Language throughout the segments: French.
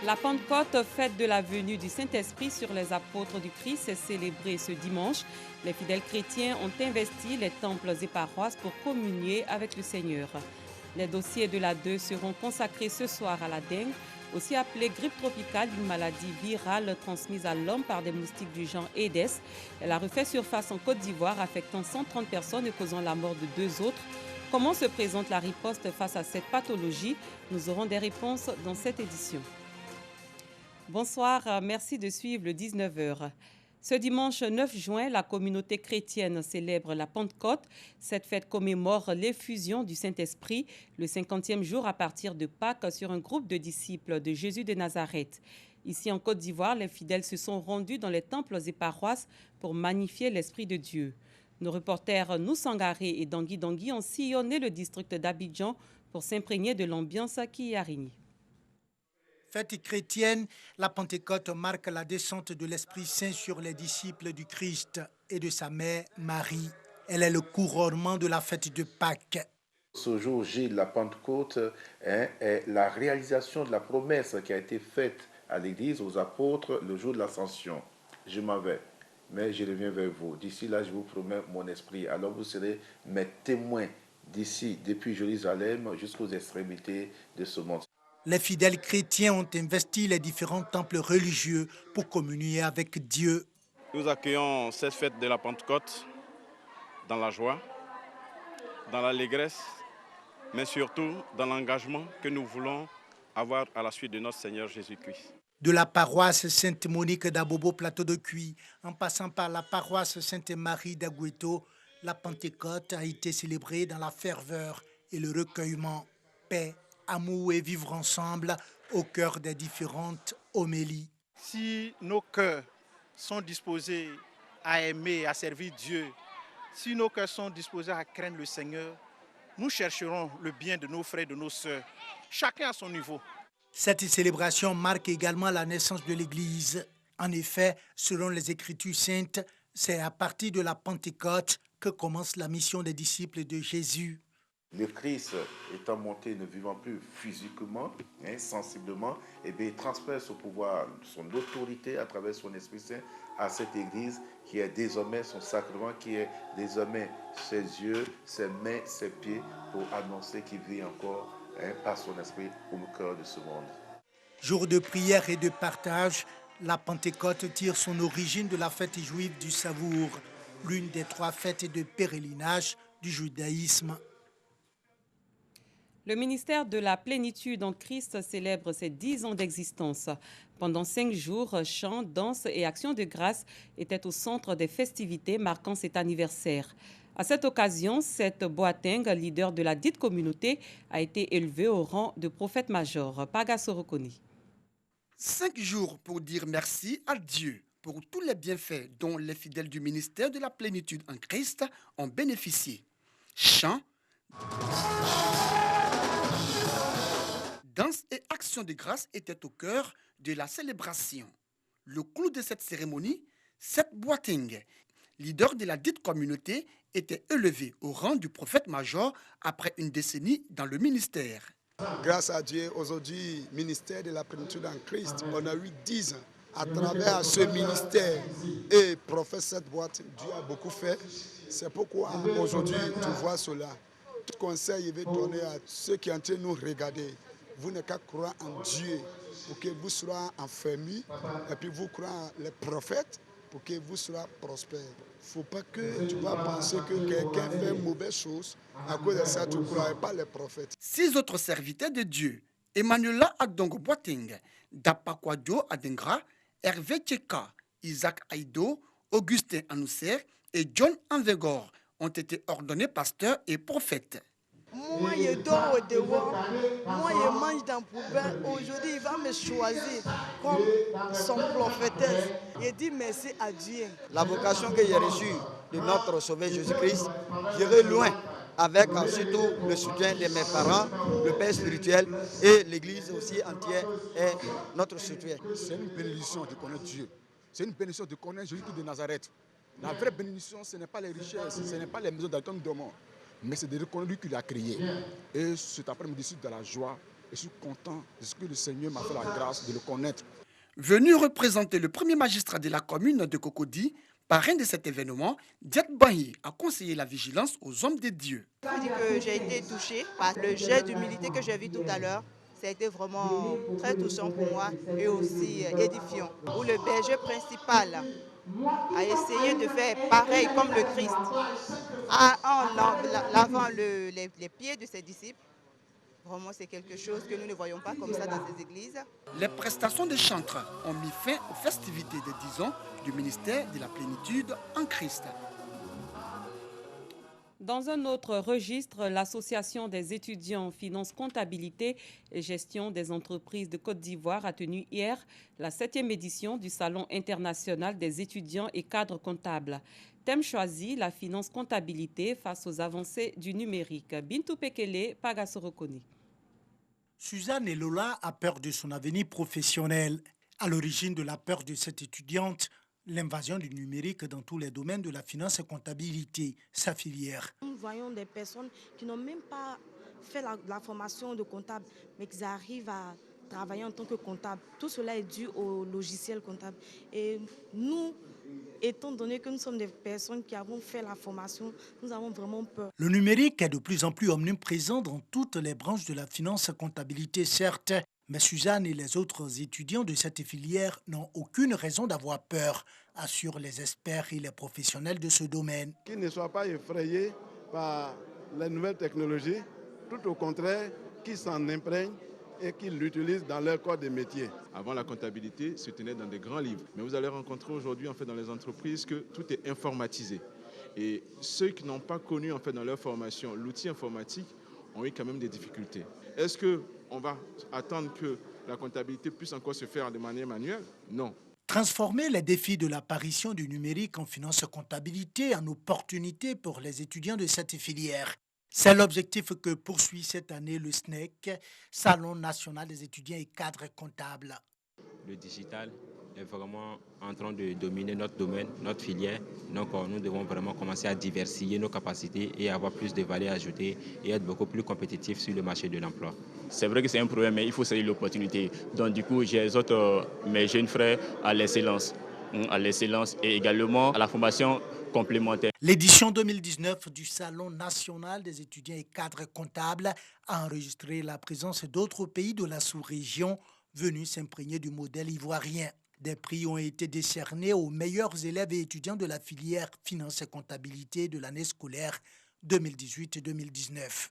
La Pentecôte, fête de la venue du Saint-Esprit sur les apôtres du Christ, est célébrée ce dimanche. Les fidèles chrétiens ont investi les temples et paroisses pour communier avec le Seigneur. Les dossiers de la 2 seront consacrés ce soir à la dengue, aussi appelée grippe tropicale, une maladie virale transmise à l'homme par des moustiques du genre Aedes. Elle a refait surface en Côte d'Ivoire, affectant 130 personnes et causant la mort de 2 autres. Comment se présente la riposte face à cette pathologie? Nous aurons des réponses dans cette édition. Bonsoir, merci de suivre le 19h. Ce dimanche 9 juin, la communauté chrétienne célèbre la Pentecôte. Cette fête commémore l'effusion du Saint-Esprit, le 50e jour à partir de Pâques, sur un groupe de disciples de Jésus de Nazareth. Ici en Côte d'Ivoire, les fidèles se sont rendus dans les temples et paroisses pour magnifier l'Esprit de Dieu. Nos reporters Noussangaré et Dangui Dangui ont sillonné le district d'Abidjan pour s'imprégner de l'ambiance qui y a régné. Fête chrétienne, la Pentecôte marque la descente de l'Esprit Saint sur les disciples du Christ et de sa mère Marie. Elle est le couronnement de la fête de Pâques. Ce jour J de la Pentecôte est la réalisation de la promesse qui a été faite à l'Église, aux apôtres, le jour de l'Ascension. Je m'en vais, mais je reviens vers vous. D'ici là, je vous promets mon esprit. Alors vous serez mes témoins d'ici, depuis Jérusalem jusqu'aux extrémités de ce monde. Les fidèles chrétiens ont investi les différents temples religieux pour communier avec Dieu. Nous accueillons cette fête de la Pentecôte dans la joie, dans l'allégresse, mais surtout dans l'engagement que nous voulons avoir à la suite de notre Seigneur Jésus-Christ. De la paroisse Sainte-Monique d'Abobo, Plateau de Cuy, en passant par la paroisse Sainte-Marie d'Agoueto, la Pentecôte a été célébrée dans la ferveur et le recueillement. Paix, amour et vivre ensemble au cœur des différentes homélies. Si nos cœurs sont disposés à aimer, à servir Dieu, si nos cœurs sont disposés à craindre le Seigneur, nous chercherons le bien de nos frères et de nos sœurs, chacun à son niveau. Cette célébration marque également la naissance de l'Église. En effet, selon les Écritures saintes, c'est à partir de la Pentecôte que commence la mission des disciples de Jésus. Le Christ étant monté, ne vivant plus physiquement, sensiblement, il transfère son pouvoir, son autorité à travers son Esprit Saint à cette Église qui est désormais son sacrement, qui est désormais ses yeux, ses mains, ses pieds pour annoncer qu'il vit encore par son Esprit au cœur de ce monde. Jour de prière et de partage, la Pentecôte tire son origine de la fête juive du Savour, l'une des 3 fêtes de pèlerinage du judaïsme. Le ministère de la Plénitude en Christ célèbre ses 10 ans d'existence. Pendant 5 jours, chants, danses et actions de grâce étaient au centre des festivités marquant cet anniversaire. À cette occasion, cette Boateng, leader de la dite communauté, a été élevée au rang de prophète major. Pagaso Rokoni. 5 jours pour dire merci à Dieu pour tous les bienfaits dont les fidèles du ministère de la Plénitude en Christ ont bénéficié. Chants, danse et action de grâce étaient au cœur de la célébration. Le clou de cette cérémonie, Seth Boateng, leader de la dite communauté, était élevé au rang du prophète major après une décennie dans le ministère. Grâce à Dieu, aujourd'hui, ministère de la Plénitude en Christ, on a eu 10 ans. À travers ce ministère et prophète Seth Boateng, Dieu a beaucoup fait. C'est pourquoi aujourd'hui, tu vois cela. Tout conseil, il veut donner à ceux qui sont en train de nous regarder. Vous n'avez qu'à croire en Dieu pour que vous soyez en famille et puis vous croyez en les prophètes pour que vous soyez prospères. Il ne faut pas que tu vas penser que quelqu'un fait une mauvaise chose. À cause de ça, tu ne crois pas les prophètes. 6 autres serviteurs de Dieu, Emmanuela Adongo Boateng, Dapakwadio Adengra, Hervé Tcheka, Isaac Aïdo, Augustin Anousser et John Anvegor, ont été ordonnés pasteurs et prophètes. Moi, je dors au dehors, moi, je mange dans la poubelle. Aujourd'hui, il va me choisir comme son prophétesse. Je dis merci à Dieu. La vocation que j'ai reçue de notre Sauveur Jésus-Christ, j'irai loin avec surtout le soutien de mes parents, le Père spirituel et l'Église aussi entière est notre soutien. C'est une bénédiction de connaître Dieu. C'est une bénédiction de connaître Jésus-Christ de Nazareth. La vraie bénédiction, ce n'est pas les richesses, ce n'est pas les maisons d'Alton Domon, mais c'est de reconnaître lui qui l'a créé. Et cet après-midi, je suis dans la joie Je suis content de ce que le Seigneur m'a fait la grâce de le connaître. Venu représenter le premier magistrat de la commune de Cocody, parrain de cet événement, Diat Bahi a conseillé la vigilance aux hommes de Dieu. Je veux dire que j'ai été touchée par le jet d'humilité que j'ai vu tout à l'heure. Ça a été vraiment très touchant pour moi et aussi édifiant. Où le berger principal a essayé de faire pareil comme le Christ en lavant les pieds de ses disciples. Vraiment, c'est quelque chose que nous ne voyons pas comme ça dans ces églises. Les prestations de chantres ont mis fin aux festivités de 10 ans du ministère de la plénitude en Christ. Dans un autre registre, l'Association des étudiants en finance, comptabilité et gestion des entreprises de Côte d'Ivoire a tenu hier la 7e édition du Salon international des étudiants et cadres comptables. Thème choisi, la finance comptabilité face aux avancées du numérique. Bintou Pekele, Pagasorokoni. Suzanne Elola a peur de son avenir professionnel. À l'origine de la peur de cette étudiante, l'invasion du numérique dans tous les domaines de la finance et comptabilité, sa filière. Nous voyons des personnes qui n'ont même pas fait la formation de comptable, mais qui arrivent à travailler en tant que comptable. Tout cela est dû au logiciel comptable. Et nous, étant donné que nous sommes des personnes qui avons fait la formation, nous avons vraiment peur. Le numérique est de plus en plus omniprésent dans toutes les branches de la finance et comptabilité, certes, mais Suzanne et les autres étudiants de cette filière n'ont aucune raison d'avoir peur, assurent les experts et les professionnels de ce domaine. Qu'ils ne soient pas effrayés par les nouvelles technologies, tout au contraire, qu'ils s'en imprègnent et qu'ils l'utilisent dans leur corps de métier. Avant, la comptabilité se tenait dans des grands livres. Mais vous allez rencontrer aujourd'hui dans les entreprises que tout est informatisé. Et ceux qui n'ont pas connu dans leur formation l'outil informatique ont eu quand même des difficultés. Est-ce qu'on va attendre que la comptabilité puisse encore se faire de manière manuelle? Non. Transformer les défis de l'apparition du numérique en finance et comptabilité en opportunité pour les étudiants de cette filière. C'est l'objectif que poursuit cette année le SNEC, Salon national des étudiants et cadres comptables. Le digital est vraiment en train de dominer notre domaine, notre filière. Donc nous devons vraiment commencer à diversifier nos capacités et avoir plus de valeur ajoutée et être beaucoup plus compétitifs sur le marché de l'emploi. C'est vrai que c'est un problème, mais il faut saisir l'opportunité. Donc du coup, j'exhorte mes jeunes frères à l'excellence et également à la formation complémentaire. L'édition 2019 du Salon national des étudiants et cadres comptables a enregistré la présence d'autres pays de la sous-région venus s'imprégner du modèle ivoirien. Des prix ont été décernés aux meilleurs élèves et étudiants de la filière finance et comptabilité de l'année scolaire 2018-2019.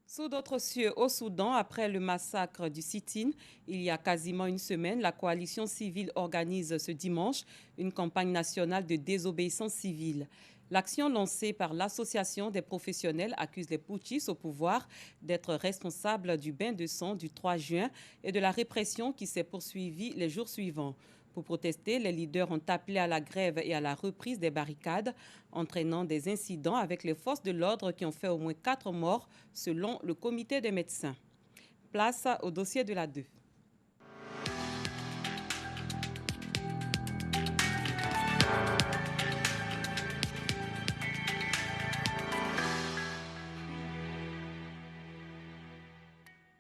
Sous d'autres cieux au Soudan, après le massacre du Sit-in, il y a quasiment une semaine, la coalition civile organise ce dimanche une campagne nationale de désobéissance civile. L'action lancée par l'association des professionnels accuse les putschistes au pouvoir d'être responsables du bain de sang du 3 juin et de la répression qui s'est poursuivie les jours suivants. Pour protester, les leaders ont appelé à la grève et à la reprise des barricades, entraînant des incidents avec les forces de l'ordre qui ont fait au moins 4 morts, selon le comité des médecins. Place au dossier de la 2.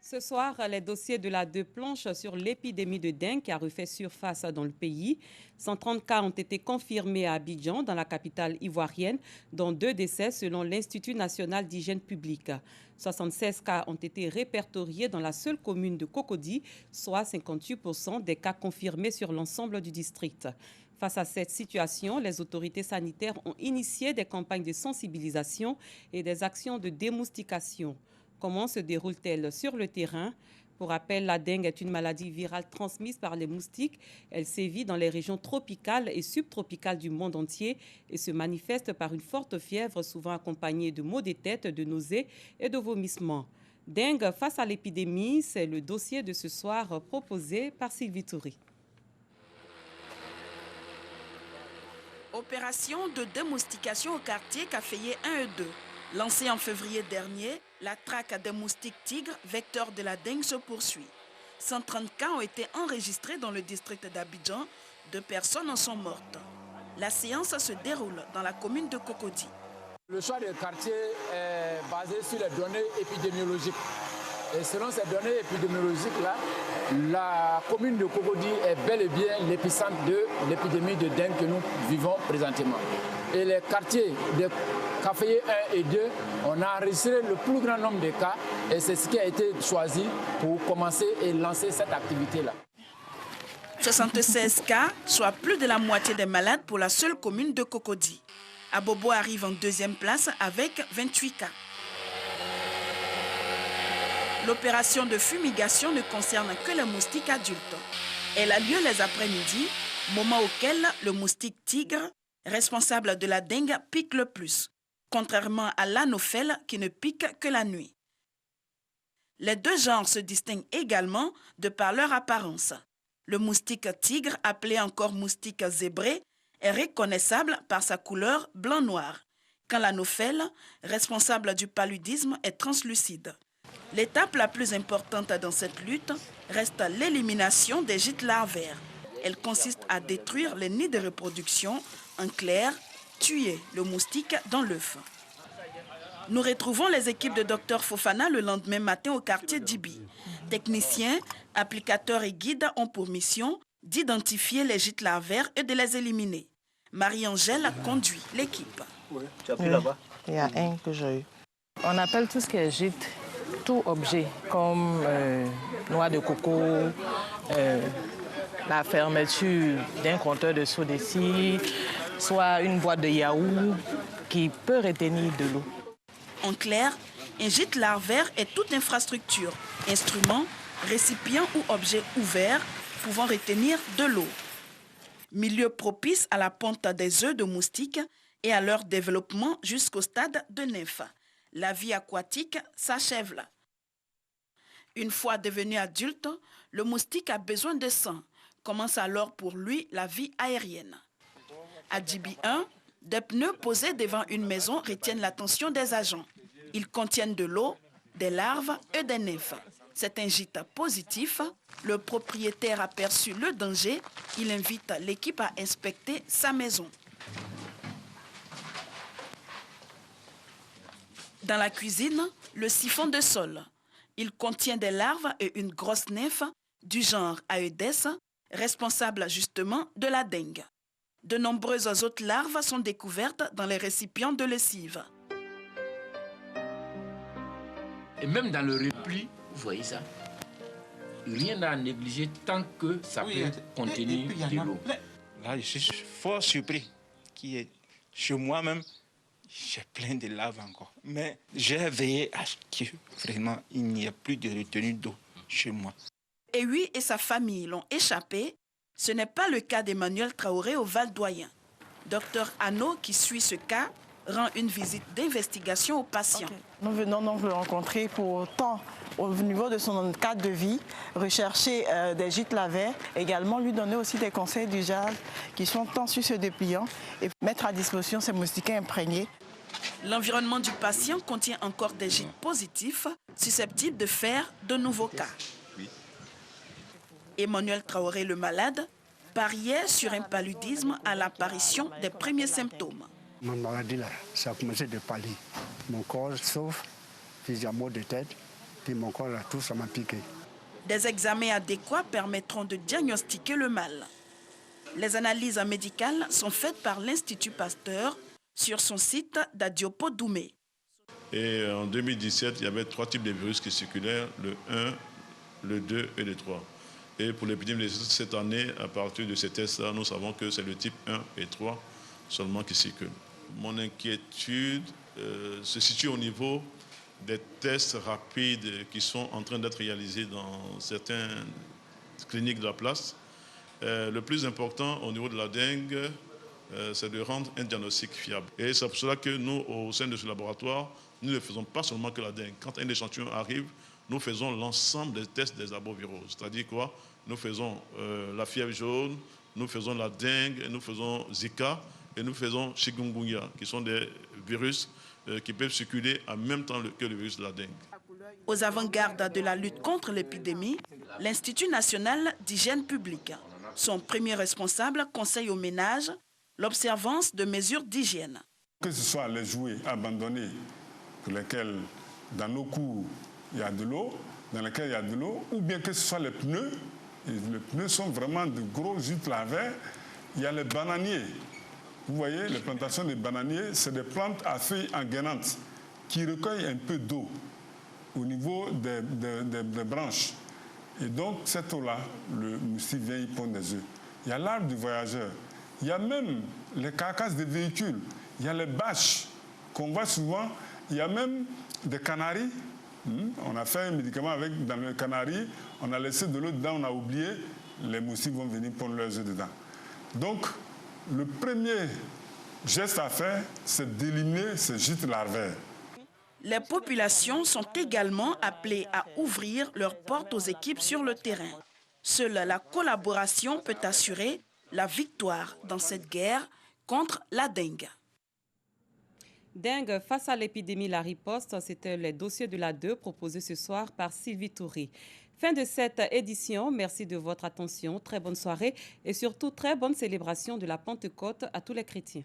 Ce soir, les dossiers de la 2 planchent sur l'épidémie de dengue qui a refait surface dans le pays. 130 cas ont été confirmés à Abidjan, dans la capitale ivoirienne, dont 2 décès selon l'Institut national d'hygiène publique. 76 cas ont été répertoriés dans la seule commune de Cocody, soit 58% des cas confirmés sur l'ensemble du district. Face à cette situation, les autorités sanitaires ont initié des campagnes de sensibilisation et des actions de démoustication. Comment se déroule-t-elle sur le terrain? Pour rappel, la dengue est une maladie virale transmise par les moustiques. Elle sévit dans les régions tropicales et subtropicales du monde entier et se manifeste par une forte fièvre, souvent accompagnée de maux de tête, de nausées et de vomissements. Dengue face à l'épidémie, c'est le dossier de ce soir proposé par Sylvie Toury. Opération de démoustication au quartier Caféier 1 et 2. Lancée en février dernier, la traque à des moustiques tigres, vecteurs de la dengue, se poursuit. 130 cas ont été enregistrés dans le district d'Abidjan. 2 personnes en sont mortes. La séance se déroule dans la commune de Cocody. Le choix des quartiers est basé sur les données épidémiologiques. Et selon ces données épidémiologiques-là, la commune de Cocody est bel et bien l'épicentre de l'épidémie de dengue que nous vivons présentement. Et les quartiers de Caféier 1 et 2, on a enregistré le plus grand nombre de cas et c'est ce qui a été choisi pour commencer et lancer cette activité-là. 76 cas, soit plus de la moitié des malades pour la seule commune de Cocody. Abobo arrive en deuxième place avec 28 cas. L'opération de fumigation ne concerne que les moustiques adultes. Elle a lieu les après-midi, moment auquel le moustique tigre, responsable de la dengue, pique le plus, contrairement à l'anophèle qui ne pique que la nuit. Les deux genres se distinguent également de par leur apparence. Le moustique tigre, appelé encore moustique zébré, est reconnaissable par sa couleur blanc-noir, quand l'anophèle, responsable du paludisme, est translucide. L'étape la plus importante dans cette lutte reste l'élimination des gîtes larvaires. Elle consiste à détruire les nids de reproduction, en clair, tuer le moustique dans l'œuf. Nous retrouvons les équipes de Dr Fofana le lendemain matin au quartier d'Ibi. Techniciens, applicateurs et guides ont pour mission d'identifier les gîtes larvaires et de les éliminer. Marie-Angèle conduit l'équipe. Oui, tu as pris là-bas? Il y a un que j'ai eu. On appelle tout ce qui est gîte, tout objet, comme noix de coco, la fermeture d'un compteur de soda de scie, soit une boîte de yaourt qui peut retenir de l'eau. En clair, un gîte larvaire est toute infrastructure, instrument, récipient ou objet ouvert pouvant retenir de l'eau. Milieu propice à la ponte des œufs de moustiques et à leur développement jusqu'au stade de nymphe. La vie aquatique s'achève là. Une fois devenu adulte, le moustique a besoin de sang. Commence alors pour lui la vie aérienne. À Djibi 1, des pneus posés devant une maison retiennent l'attention des agents. Ils contiennent de l'eau, des larves et des nymphes. C'est un gîte positif. Le propriétaire a perçu le danger. Il invite l'équipe à inspecter sa maison. Dans la cuisine, le siphon de sol. Il contient des larves et une grosse nymphe du genre Aedes, responsable justement de la dengue. De nombreuses autres larves sont découvertes dans les récipients de lessive. Et même dans le repli, vous voyez ça, rien à négliger tant que ça peut contenir de l'eau. Là, je suis fort surpris qu'il y ait chez moi-même, j'ai plein de larves encore. Mais j'ai veillé à ce que vraiment il n'y ait plus de retenue d'eau chez moi. Et lui et sa famille l'ont échappé. Ce n'est pas le cas d'Emmanuel Traoré au Val-Doyen. Docteur Anno, qui suit ce cas, rend une visite d'investigation aux patients. Okay. Nous venons donc le rencontrer pour tant au niveau de son cadre de vie, rechercher des gîtes larvaires, également lui donner aussi des conseils d'usage qui sont tant sur ce dépliant et mettre à disposition ces moustiquaires imprégnés. L'environnement du patient contient encore des gîtes positifs susceptibles de faire de nouveaux cas. Emmanuel Traoré, le malade, pariait sur un paludisme à l'apparition des premiers symptômes. Ma maladie, là, ça a commencé de pâlir. Mon corps sauf, j'ai un mot de tête, puis mon corps, là, tout ça m'a piqué. Des examens adéquats permettront de diagnostiquer le mal. Les analyses médicales sont faites par l'Institut Pasteur sur son site d'Adiopo Doumé. Et en 2017, il y avait 3 types de virus qui circulaient, le 1, le 2 et le 3. Et pour l'épidémie de cette année, à partir de ces tests-là, nous savons que c'est le type 1 et 3 seulement qui circulent. Mon inquiétude se situe au niveau des tests rapides qui sont en train d'être réalisés dans certaines cliniques de la place. Le plus important au niveau de la dengue, c'est de rendre un diagnostic fiable. Et c'est pour cela que nous, au sein de ce laboratoire, nous ne faisons pas seulement que la dengue. Quand un échantillon arrive, nous faisons l'ensemble des tests des arboviroses. C'est-à-dire quoi? Nous faisons la fièvre jaune, nous faisons la dengue, nous faisons Zika et nous faisons chikungunya, qui sont des virus qui peuvent circuler en même temps que le virus de la dengue. Aux avant-gardes de la lutte contre l'épidémie, l'Institut national d'hygiène publique. Son premier responsable conseille aux ménages l'observance de mesures d'hygiène. Que ce soit les jouets abandonnés pour lesquels, dans nos cours, il y a de l'eau, dans laquelle il y a de l'eau, ou bien que ce soit les pneus. Et les pneus sont vraiment de gros gîtes larvaires. Il y a les bananiers. Vous voyez, les plantations de bananiers, c'est des plantes à feuilles engainantes qui recueillent un peu d'eau au niveau des branches. Et donc, cette eau-là, le moustique vient y pondre des œufs. Il y a l'arbre du voyageur. Il y a même les carcasses des véhicules. Il y a les bâches qu'on voit souvent. Il y a même des canaris. On a fait un médicament dans le canari. On a laissé de l'eau dedans, on a oublié. Les moustiques vont venir pondre leurs œufs dedans. Donc, le premier geste à faire, c'est d'éliminer ces gîtes larvaires. Les populations sont également appelées à ouvrir leurs portes aux équipes sur le terrain. Seule la collaboration peut assurer la victoire dans cette guerre contre la dengue. Dengue face à l'épidémie, la riposte, c'était le dossier de la 2 proposé ce soir par Sylvie Touré. Fin de cette édition, merci de votre attention, très bonne soirée et surtout très bonne célébration de la Pentecôte à tous les chrétiens.